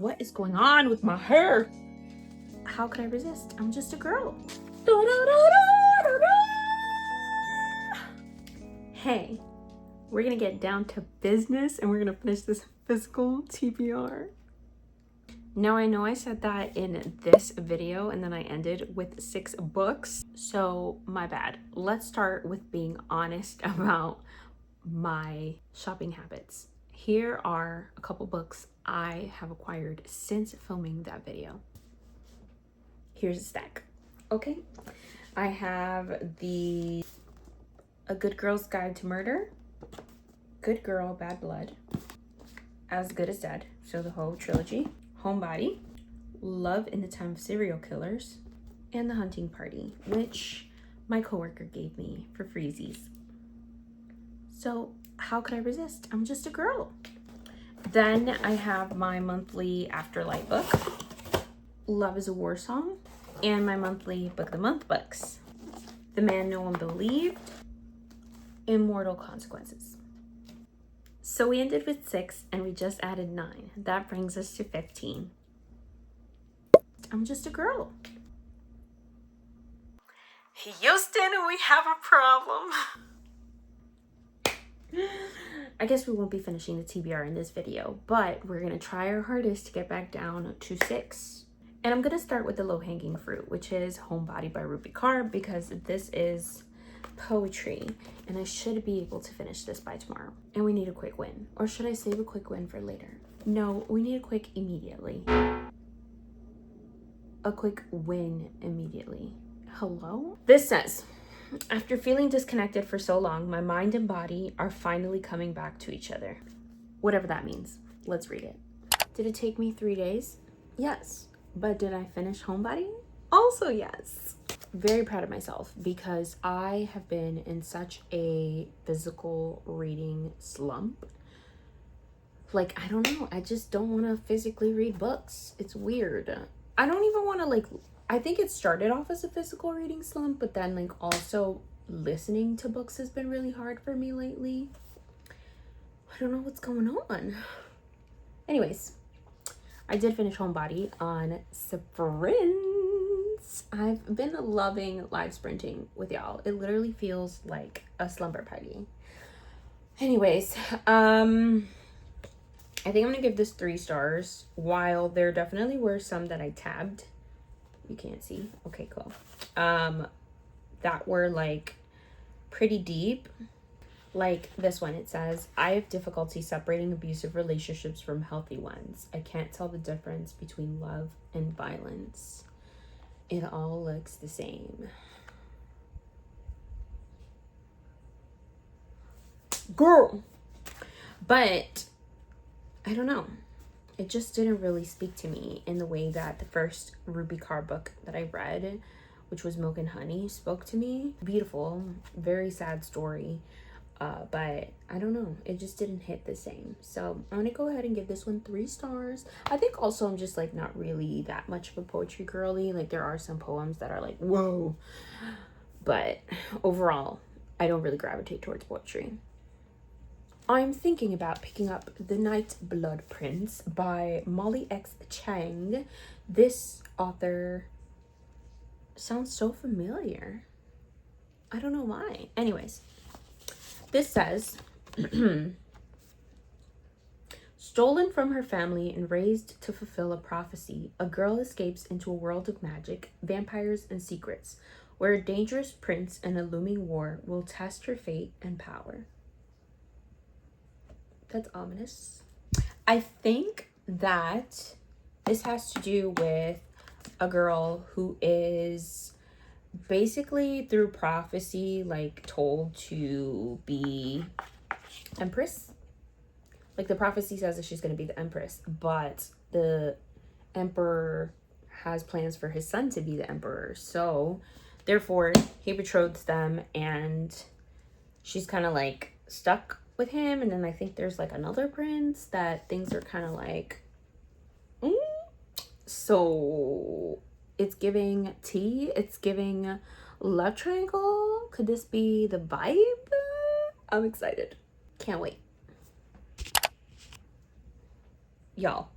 What is going on with my hair? How could I resist? I'm just a girl. Hey, we're gonna get down to business and we're gonna finish this physical TBR. Now I know I said that in this video and then I ended with 6 books, so my bad. Let's start with being honest about my shopping habits. Here are a couple books I have acquired since filming that video. Here's a stack. Okay, I have A Good Girl's Guide to Murder, Good Girl, Bad Blood, As Good as Dead, so the whole trilogy, Homebody, Love in the Time of Serial Killers, and The Hunting Party, which my coworker gave me for freezies. So how could I resist? I'm just a girl. Then I have my monthly Afterlife book, Love is a War Song, and my monthly Book of the Month books, The Man No One Believed, Immortal Consequences. So we ended with 6 and we just added 9. That brings us to 15. I'm just a girl. Houston, we have a problem. I guess we won't be finishing the TBR in this video, but we're gonna try our hardest to get back down to 6. And I'm gonna start with the low-hanging fruit, which is Homebody by Ruby Carr, because this is poetry and I should be able to finish this by tomorrow. And we need a quick win. Or should I save a quick win for later? No, we need a quick immediately. A quick win immediately. Hello? This says, after feeling disconnected for so long, my mind and body are finally coming back to each other. Whatever that means. Let's read it. Did it take me 3 days? Yes. But did I finish Homebody? Also yes. Very proud of myself because I have been in such a physical reading slump. Like, I don't know. I just don't want to physically read books. It's weird. I don't even want to I think it started off as a physical reading slump, but then also listening to books has been really hard for me lately. I don't know what's going on. Anyways, I did finish Homebody on sprints. I've been loving live sprinting with y'all. It literally feels like a slumber party. Anyways, I think I'm gonna give this 3 stars. While there definitely were some that I tabbed, you can't see. Okay, cool. That were pretty deep. Like this one, it says, I have difficulty separating abusive relationships from healthy ones. I can't tell the difference between love and violence. It all looks the same. Girl. But I don't know. It just didn't really speak to me in the way that the first Ruby Carr book that I read, which was Milk and Honey, spoke to me. Beautiful, very sad story. But I don't know, it just didn't hit the same. So I'm gonna go ahead and give this one 3 stars. I think also I'm just not really that much of a poetry girly. There are some poems that are whoa, but overall I don't really gravitate towards poetry. I'm thinking about picking up The Night Blood Prince by Molly X. Chang. This author sounds so familiar. I don't know why. Anyways, this says, stolen from her family and raised to fulfill a prophecy, a girl escapes into a world of magic, vampires, and secrets, where a dangerous prince and a looming war will test her fate and power. That's ominous. I think that this has to do with a girl who is basically through prophecy told to be empress. The prophecy says that she's going to be the empress, but the emperor has plans for his son to be the emperor, so therefore he betroths them and she's kind of stuck with him. And then I think there's another prince that things are kind of so it's giving tea. It's giving love triangle. Could this be the vibe? I'm excited. Can't wait. Y'all,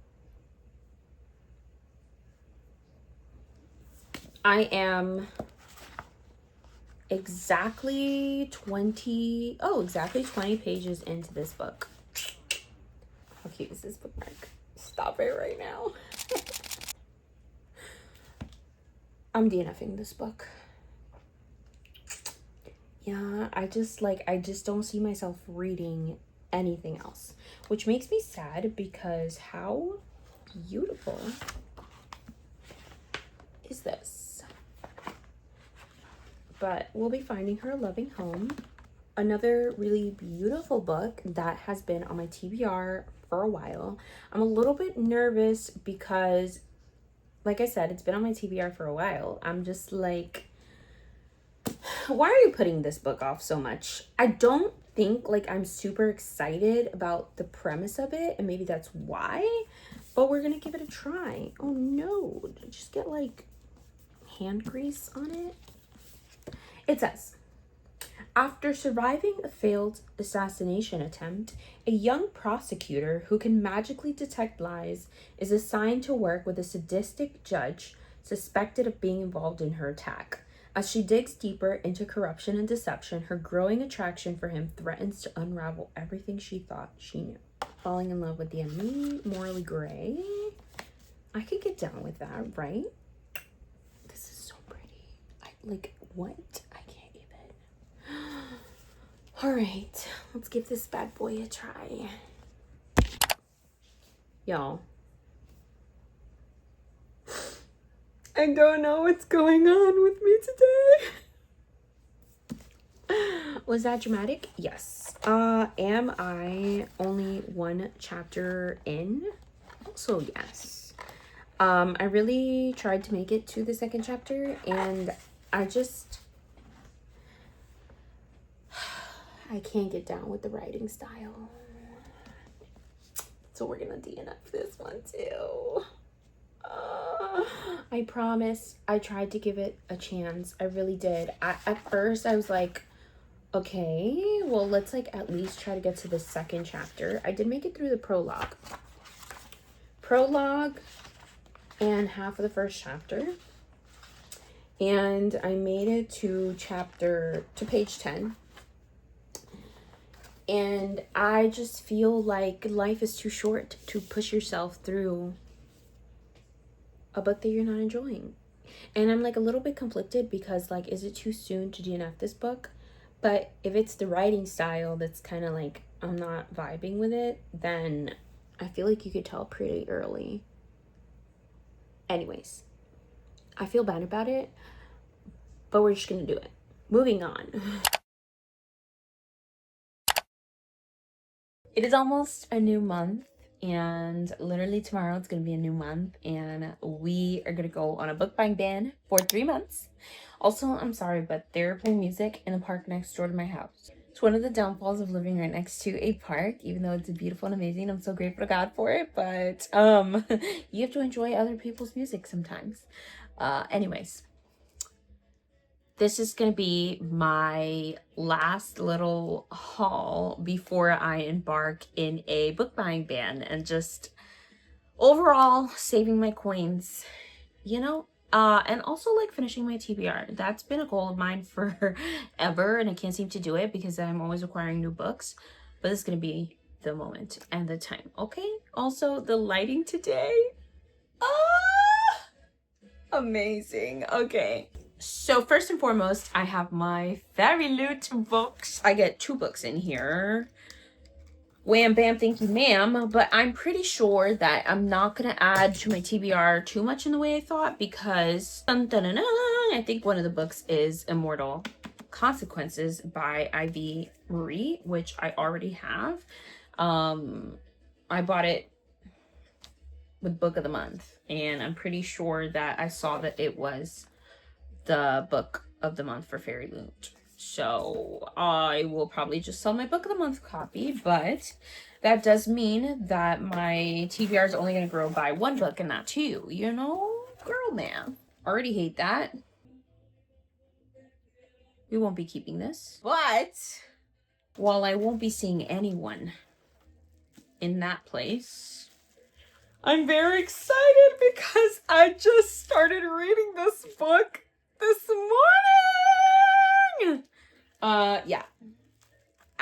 I am exactly 20 pages into this book. How cute is this bookmark? Stop it right now. I'm DNFing this book. Yeah, I just don't see myself reading anything else, which makes me sad because how beautiful is this? But we'll be finding her a loving home. Another really beautiful book that has been on my TBR for a while. I'm a little bit nervous because, like I said, it's been on my TBR for a while. I'm just like, why are you putting this book off so much? I don't think like I'm super excited about the premise of it, and maybe that's why, but we're gonna give it a try. Oh no, did I just get like hand grease on it? It says, after surviving a failed assassination attempt, a young prosecutor who can magically detect lies is assigned to work with a sadistic judge suspected of being involved in her attack. As she digs deeper into corruption and deception, her growing attraction for him threatens to unravel everything she thought she knew. Falling in love with the enemy, morally gray. I could get down with that, right? This is so pretty. Like, what? I can't even. All right, let's give this bad boy a try. Y'all, I don't know what's going on with me today. Was that dramatic? Yes. Am I only one chapter in? Also, yes. I really tried to make it to the second chapter, and I can't get down with the writing style. So we're gonna DNF this one too. I promise I tried to give it a chance. I really did. At first I was like, okay, well, let's like at least try to get to the second chapter. I did make it through the prologue and half of the first chapter, and I made it to page 10. And I just feel like life is too short to push yourself through a book that you're not enjoying. And I'm like a little bit conflicted because like, is it too soon to DNF this book? But if it's the writing style that's kind of like I'm not vibing with it, then I feel like you could tell pretty early. Anyways, I feel bad about it, but we're just gonna do it. Moving on. It is almost a new month, and literally tomorrow it's gonna be a new month, and we are gonna go on a book buying ban for 3 months. Also, I'm sorry, but they're playing music in the park next door to my house. It's one of the downfalls of living right next to a park, even though it's beautiful and amazing. I'm so grateful to God for it, but you have to enjoy other people's music sometimes. Anyways, this is going to be my last little haul before I embark in a book buying ban and just overall saving my coins, you know? And also like finishing my TBR. That's been a goal of mine forever, and I can't seem to do it because I'm always acquiring new books. But this is going to be the moment and the time, okay? Also, the lighting today. Amazing. Okay. So first and foremost, I have my Fairy Loot books. I get 2 books in here. Wham bam, thank you ma'am. But I'm pretty sure that I'm not gonna add to my TBR too much in the way I thought, because I think one of the books is Immortal Consequences by Ivy Marie, which I already have. I bought it with book of the month, and I'm pretty sure that I saw that it was the book of the month for Fairy Loot. So I will probably just sell my book of the month copy, but that does mean that my TBR is only going to grow by 1 book and not 2, you know? Girl, man. Already hate that. We won't be keeping this. But while I won't be seeing anyone in that place, I'm very excited because I just started reading this book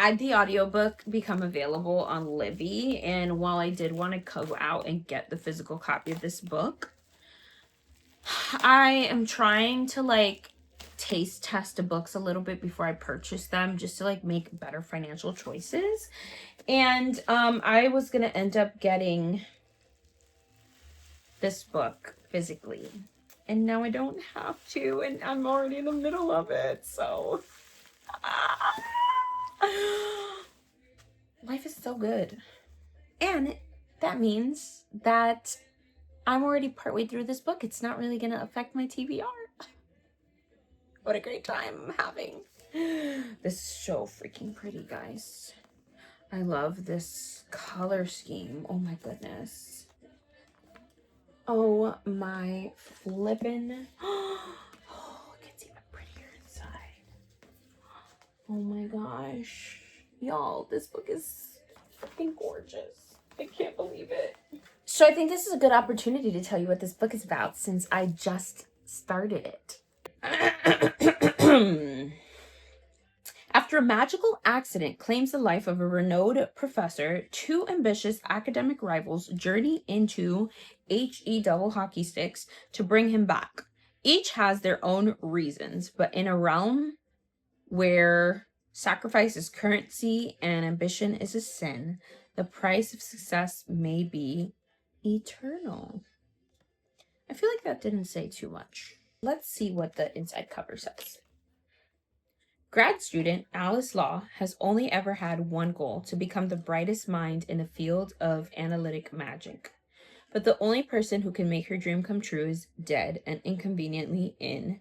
had the audiobook become available on Libby, and while I did want to go out and get the physical copy of this book, I am trying to like taste test the books a little bit before I purchase them, just to like make better financial choices. And I was gonna end up getting this book physically, and now I don't have to, and I'm already in the middle of it, so life is so good. And that means that I'm already partway through this book. It's not really gonna affect my TBR. What a great time I'm having. This is so freaking pretty, guys. I love this color scheme. Oh my goodness. Oh my flippin'. Oh, it gets even prettier inside. Oh my gosh. Y'all, this book is freaking gorgeous. I can't believe it. So I think this is a good opportunity to tell you what this book is about, since I just started it. After a magical accident claims the life of a renowned professor, two ambitious academic rivals journey into HE double hockey sticks to bring him back. Each has their own reasons, but in a realm where sacrifice is currency and ambition is a sin, the price of success may be eternal. I feel like that didn't say too much. Let's see what the inside cover says. Grad student Alice Law has only ever had one goal: to become the brightest mind in the field of analytic magic. But the only person who can make her dream come true is dead, and inconveniently in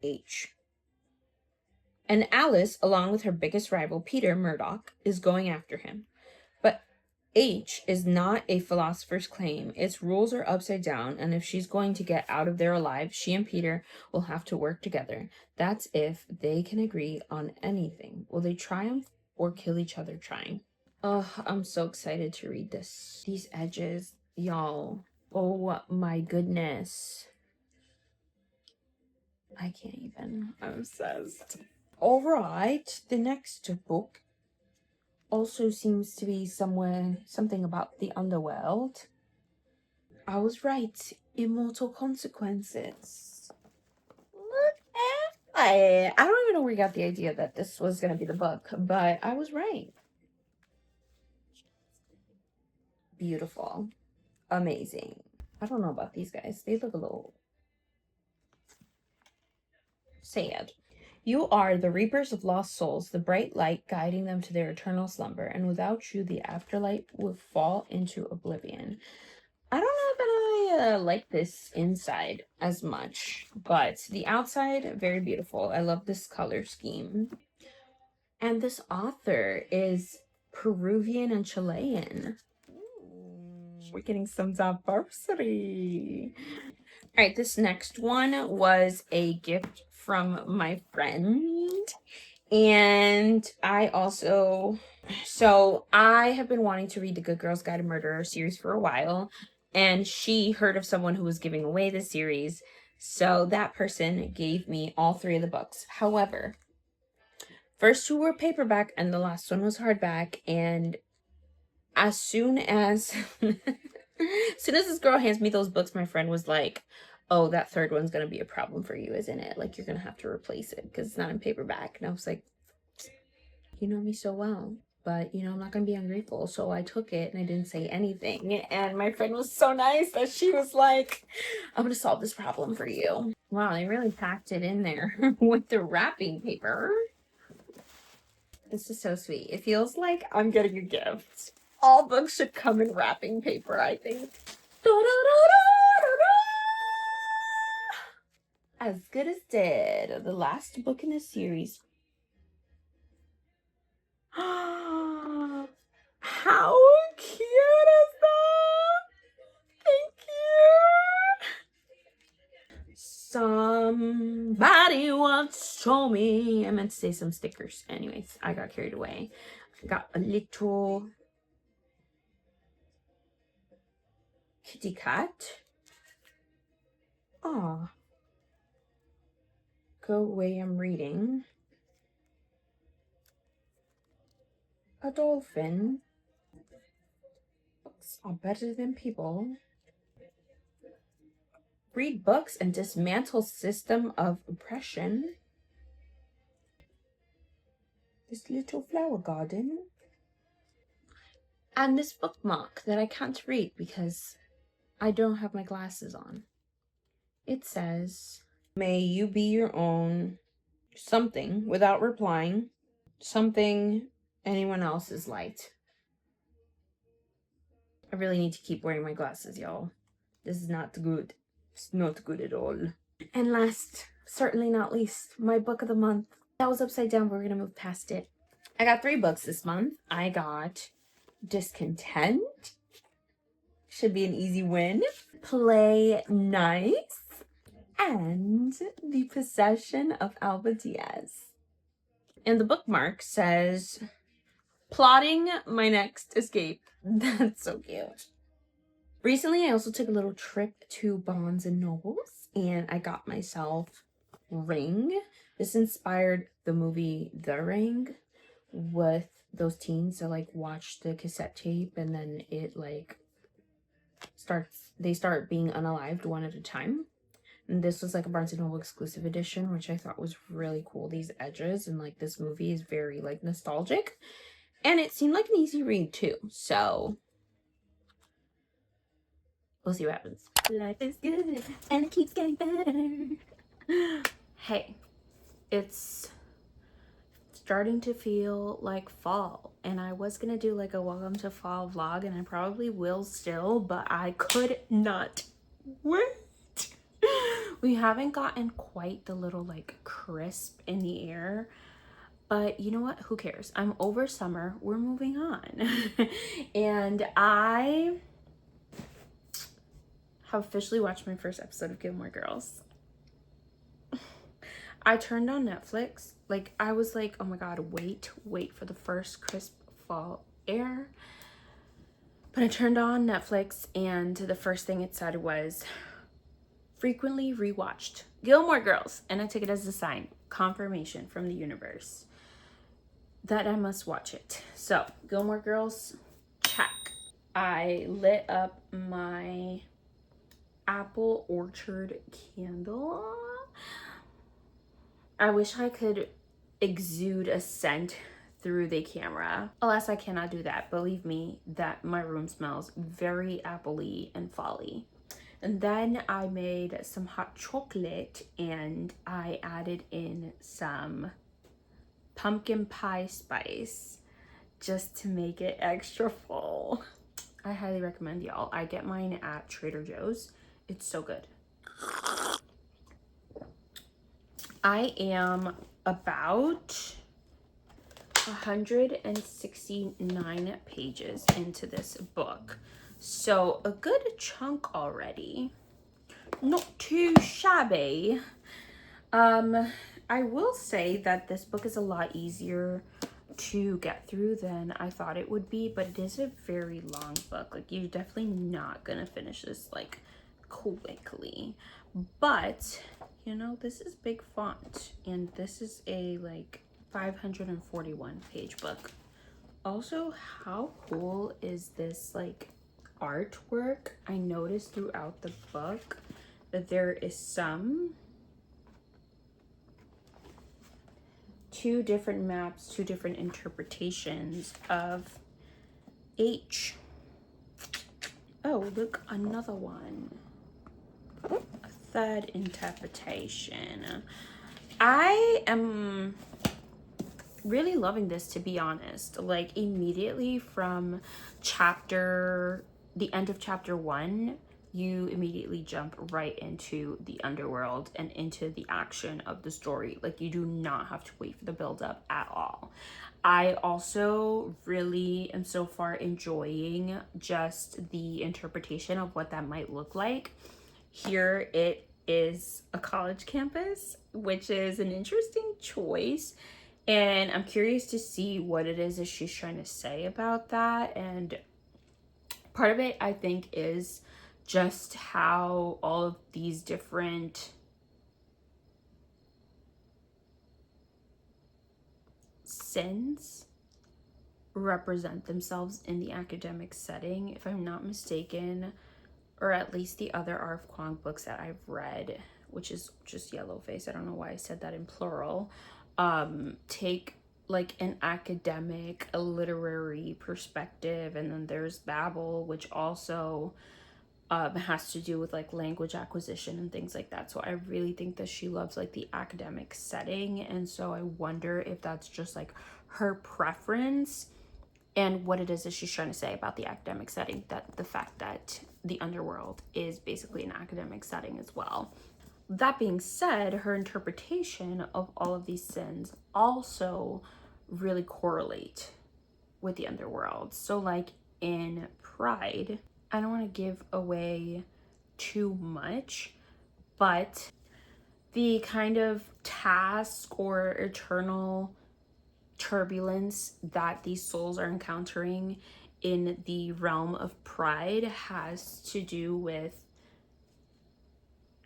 H. And Alice, along with her biggest rival, Peter Murdoch, is going after him. But H is not a philosopher's claim. Its rules are upside down, and if she's going to get out of there alive, she and Peter will have to work together. That's if they can agree on anything. Will they triumph or kill each other trying? Oh, I'm so excited to read this. These edges, y'all. Oh my goodness. I can't even. I'm obsessed. Alright, the next book also seems to be something about the underworld. I was right. Immortal Consequences. Look at it. I don't even know where we got the idea that this was going to be the book, but I was right. Beautiful. Amazing. I don't know about these guys. They look a little sad. You are the reapers of lost souls, the bright light guiding them to their eternal slumber, and without you, the afterlife will fall into oblivion. I don't know that I like this inside as much, but the outside, very beautiful. I love this color scheme. And this author is Peruvian and Chilean. We're getting some diversity. All right, this next one was a gift from my friend. And I have been wanting to read the Good Girls Guide to Murder series for a while. And she heard of someone who was giving away the series. So that person gave me all three of the books. However, first two were paperback and the last one was hardback. And as soon as this girl hands me those books, my friend was like, oh, that third one's going to be a problem for you, isn't it? Like, you're going to have to replace it because it's not in paperback. And I was like, you know me so well, but, you know, I'm not going to be ungrateful. So I took it and I didn't say anything. And my friend was so nice that she was like, I'm going to solve this problem for you. Wow, they really packed it in there with the wrapping paper. This is so sweet. It feels like I'm getting a gift. All books should come in wrapping paper, I think. As Good as Dead, the last book in the series. How cute is that? Thank you. Somebody once told me. I meant to say some stickers. Anyways, I got carried away. I got a little kitty cat. Aw. Go away, I'm reading. a dolphin. Books are better than people. Read books and dismantle system of oppression. This little flower garden. And this bookmark that I can't read because I don't have my glasses on. It says, may you be your own something without replying. Something anyone else is light. I really need to keep wearing my glasses, y'all. This is not good. It's not good at all. And last, certainly not least, my book of the month. That was upside down, but we're gonna move past it. I got 3 books this month. I got Discontent. Should be an easy win. Play Nice. And The Possession of Alba Diaz. And the bookmark says, plotting my next escape. That's so cute. Recently, I also took a little trip to Barnes and Nobles and I got myself Ring. This inspired the movie The Ring with those teens that like watch the cassette tape and then it like they start being unalived one at a time. And this was like a Barnes & Noble exclusive edition, which I thought was really cool. These edges and like this movie is very like nostalgic. And it seemed like an easy read too. So we'll see what happens. Life is good and it keeps getting better. Hey, it's starting to feel like fall. And I was gonna do like a welcome to fall vlog and I probably will still, but I could not wait. We haven't gotten quite the little like crisp in the air, but you know what? Who cares? I'm over summer. We're moving on. And I have officially watched my first episode of Gilmore Girls. I turned on Netflix. Like I was like, oh my God, wait for the first crisp fall air. But I turned on Netflix and the first thing it said was, frequently rewatched Gilmore Girls, and I took it as a sign, confirmation from the universe that I must watch it. So Gilmore Girls, check. I lit up my apple orchard candle. I wish I could exude a scent through the camera. Alas, I cannot do that. Believe me, that my room smells very appley and folly. And then I made some hot chocolate and I added in some pumpkin pie spice just to make it extra full. I highly recommend y'all. I get mine at Trader Joe's. It's so good. I am about 169 pages into this book. So a good chunk already. Not too shabby. I will say that this book is a lot easier to get through than I thought it would be, but it is a very long book. Like you're definitely not gonna finish this like quickly. But you know, this is big font and this is a like 541 page book. Also, how cool is this like artwork? I noticed throughout the book that there is some 2 different maps, 2 different interpretations of H. Oh, look, another one. A 3rd interpretation. I am really loving this, to be honest. Like immediately from the end of chapter 1, you immediately jump right into the underworld and into the action of the story. Like you do not have to wait for the build up at all. I also really am so far enjoying just the interpretation of what that might look like. Here it is a college campus, which is an interesting choice. And I'm curious to see what it is that she's trying to say about that. And part of it, I think, is just how all of these different sins represent themselves in the academic setting. If I'm not mistaken, or at least the other R.F. Kuang books that I've read, which is just Yellowface, I don't know why I said that in plural, take like an academic, a literary perspective, and then there's Babel, which also has to do with like language acquisition and things like that. So I really think that she loves like the academic setting, and so I wonder if that's just like her preference and what it is that she's trying to say about the academic setting, that the fact that the underworld is basically an academic setting as well. That being said, her interpretation of all of these sins also really correlate with the underworld. So like in Pride, I don't want to give away too much, but the kind of task or eternal turbulence that these souls are encountering in the realm of Pride has to do with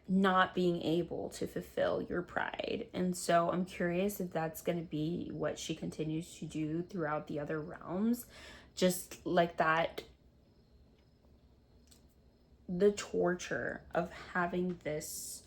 not being able to fulfill your pride. And so I'm curious if that's going to be what she continues to do throughout the other realms, just like that, the torture of having this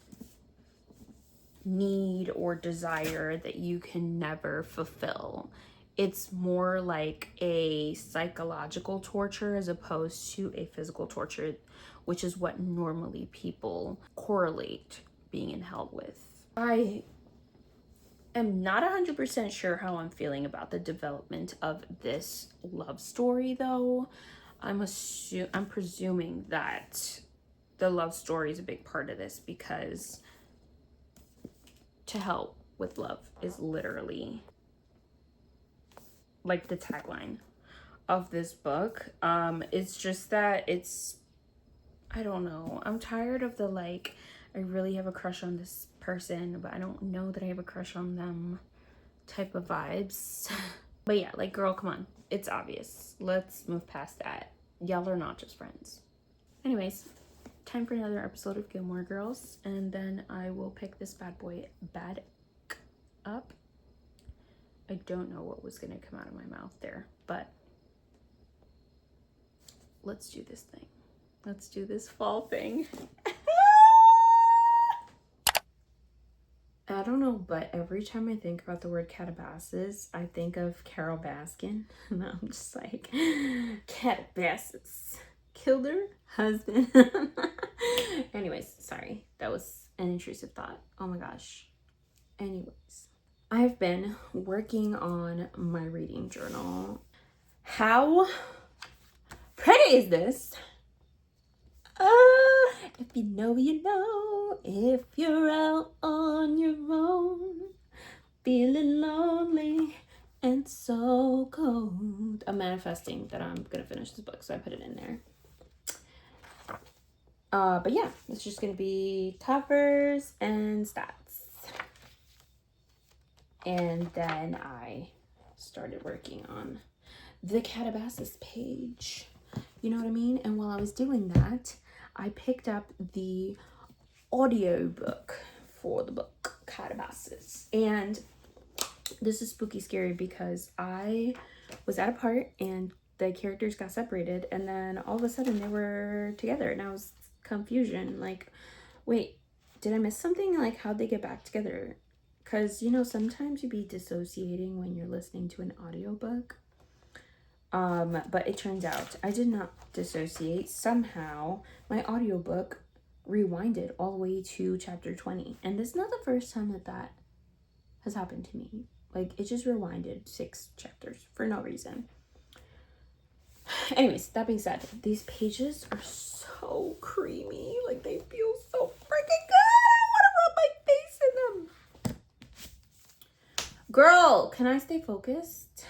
need or desire that you can never fulfill. It's more like a psychological torture as opposed to a physical torture, which is what normally people correlate being in hell with. I am not 100% sure how I'm feeling about the development of this love story, though. I'm presuming that the love story is a big part of this, because to help with love is literally like the tagline of this book. It's just that I don't know, I'm tired of the like, I really have a crush on this person, but I don't know that I have a crush on them type of vibes. But yeah, like, girl, come on, it's obvious. Let's move past that. Y'all are not just friends. Anyways, time for another episode of Gilmore Girls, and then I will pick this bad boy back up. I don't know what was gonna come out of my mouth there, but let's do this thing. Let's do this fall thing. I don't know, but every time I think about the word Catabasis, I think of Carol Baskin. And I'm just like, Catabasis killed her husband. Anyways, sorry. That was an intrusive thought. Oh my gosh. Anyways, I've been working on my reading journal. How pretty is this? If you know, you know. If you're out on your own, feeling lonely and so cold. I'm manifesting that I'm gonna finish this book, so I put it in there. But yeah, it's just gonna be covers and stats. And then I started working on the Catabasis page. You know what I mean? And while I was doing that, I picked up the audiobook for the book Catabasis. And this is spooky scary because I was at a part and the characters got separated, and then all of a sudden they were together, and I was confusion, like, wait, did I miss something? Like, how'd they get back together? Because, you know, sometimes you be dissociating when you're listening to an audiobook. But it turns out I did not dissociate. Somehow my audiobook rewinded all the way to chapter 20. And this is not the first time that has happened to me. Like, it just rewinded 6 chapters for no reason. Anyways, that being said, these pages are so creamy. Like, they feel so freaking good. I want to rub my face in them. Girl, can I stay focused?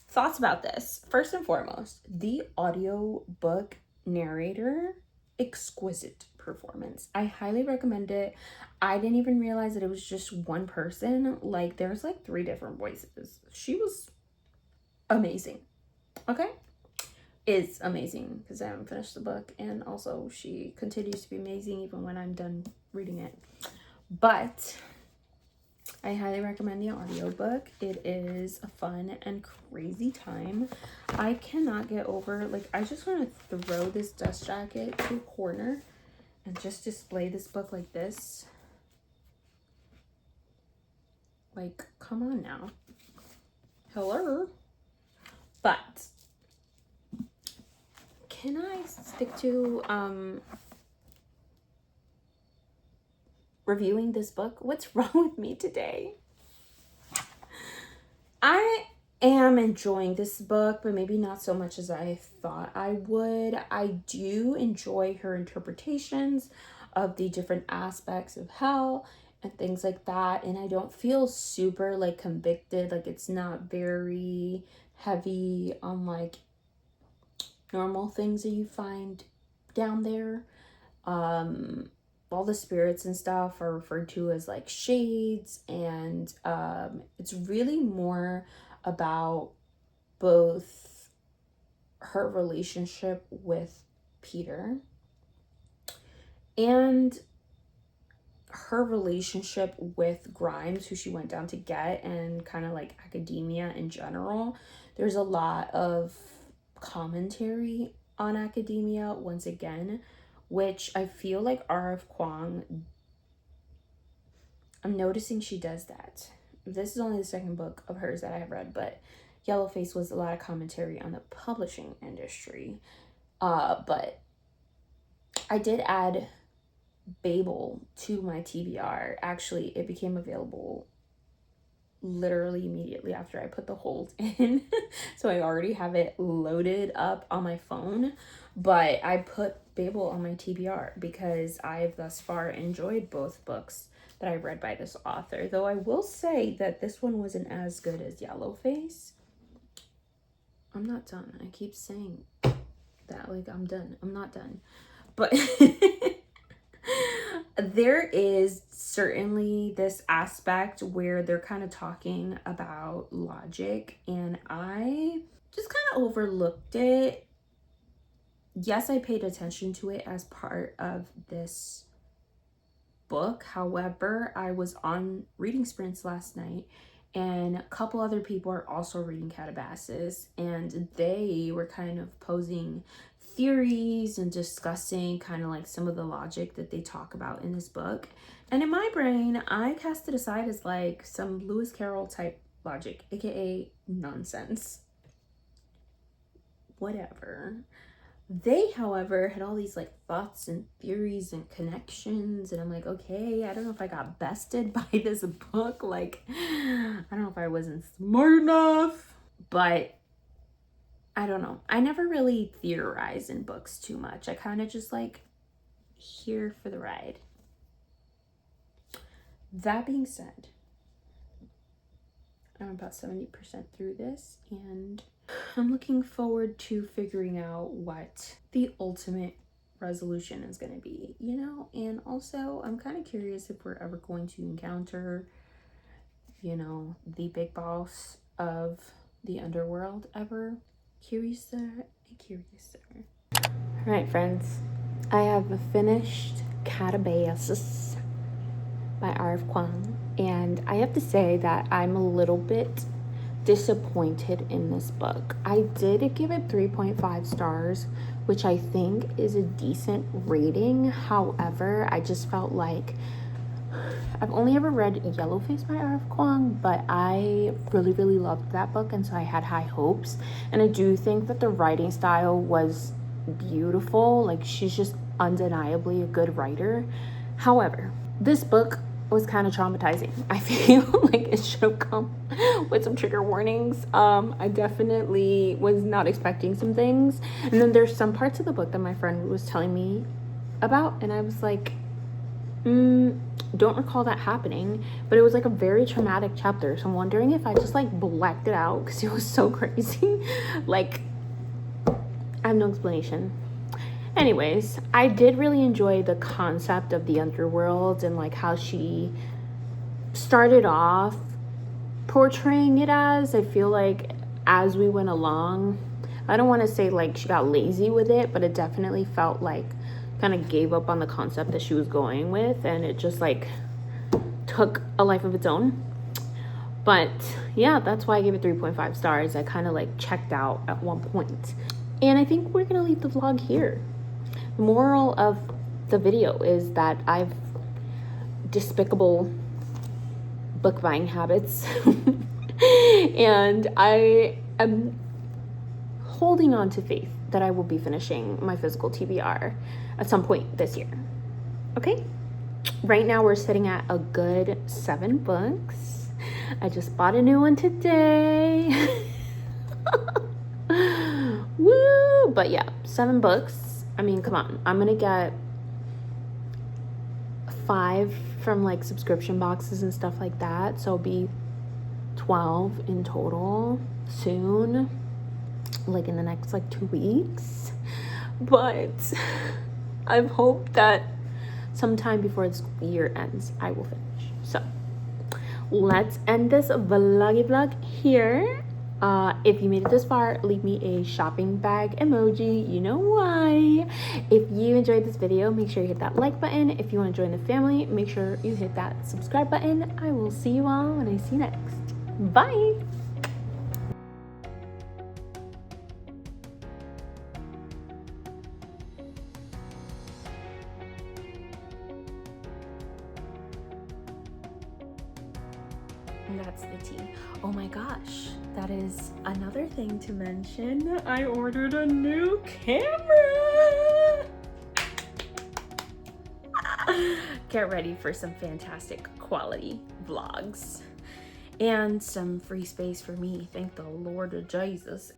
Thoughts about this. First and foremost, the audiobook narrator, exquisite performance. I highly recommend it. I didn't even realize that it was just one person. Like, there's like 3 different voices. She was amazing. Okay? Is amazing, because I haven't finished the book, and also she continues to be amazing even when I'm done reading it. But I highly recommend the audiobook. It is a fun and crazy time. I cannot get over, like, I just want to throw this dust jacket to a corner and just display this book like this. Like, come on now. Hello? But can I stick to reviewing this book? What's wrong with me today? I am enjoying this book, but maybe not so much as I thought I would. I do enjoy her interpretations of the different aspects of hell and things like that, and I don't feel super like convicted. Like, it's not very heavy on like normal things that you find down there. All the spirits and stuff are referred to as like shades, and it's really more about both her relationship with Peter and her relationship with Grimes, who she went down to get, and kind of like academia in general. There's a lot of commentary on academia once again, which I feel like R.F. Kuang, I'm noticing she does that. This is only the second book of hers that I have read, but Yellowface was a lot of commentary on the publishing industry. But I did add Babel to my TBR. Actually, it became available literally immediately after I put the hold in. So I already have it loaded up on my phone, but I put Babel on my TBR because I've thus far enjoyed both books that I read by this author. Though I will say that this one wasn't as good as Yellowface. I'm not done. I keep saying that, like, I'm done. I'm not done. But there is certainly this aspect where they're kind of talking about logic, and I just kind of overlooked it. Yes, I paid attention to it as part of this book. However, I was on reading sprints last night, and a couple other people are also reading Catabasis, and they were kind of posing theories and discussing kind of like some of the logic that they talk about in this book. And in my brain, I cast it aside as like some Lewis Carroll type logic, aka nonsense. Whatever. They, however, had all these like thoughts and theories and connections, and I'm like, okay, I don't know if I got bested by this book. Like, I don't know if I wasn't smart enough, but I don't know. I never really theorize in books too much. I kind of just like here for the ride. That being said, I'm about 70% through this, and I'm looking forward to figuring out what the ultimate resolution is going to be, you know? And also, I'm kind of curious if we're ever going to encounter, you know, the big boss of the underworld ever. Curiouser. All right, friends. I have finished Catabasis by R.F. Kuang, and I have to say that I'm a little bit disappointed in this book. I did give it 3.5 stars, which I think is a decent rating. However, I just felt like I've only ever read Yellowface by R.F. Kuang, but I really loved that book, and so I had high hopes. And I do think that the writing style was beautiful. Like, she's just undeniably a good writer. However, this book was kind of traumatizing. I feel like it should have come with some trigger warnings. I definitely was not expecting some things, and then there's some parts of the book that my friend was telling me about, and I was like, don't recall that happening, but it was like a very traumatic chapter, so I'm wondering if I just like blacked it out because it was so crazy. Like, I have no explanation. Anyways, I did really enjoy the concept of the underworld and like how she started off portraying it as. I feel like as we went along, I don't want to say like she got lazy with it, but it definitely felt like kind of gave up on the concept that she was going with, and it just like took a life of its own. But yeah, that's why I gave it 3.5 stars. I kind of like checked out at one point. And I think we're gonna leave the vlog here. The moral of the video is that I've despicable book buying habits and I am holding on to faith that I will be finishing my physical TBR at some point this year. Okay, right now we're sitting at a good 7 books. I just bought a new one today. Woo! But yeah, 7 books. I mean, come on, I'm gonna get 5 from like subscription boxes and stuff like that, so it'll be 12 in total soon, like in the next like 2 weeks. But I've hoped that sometime before the school year ends I will finish. So let's end this vlog here. If you made it this far, leave me a shopping bag emoji. You know why. If you enjoyed this video, make sure you hit that like button. If you want to join the family, make sure you hit that subscribe button. I will see you all when I see you next. Bye. And that's the tea. Oh my gosh, that is another thing to mention. I ordered a new camera. Get ready for some fantastic quality vlogs and some free space for me. Thank the Lord of Jesus.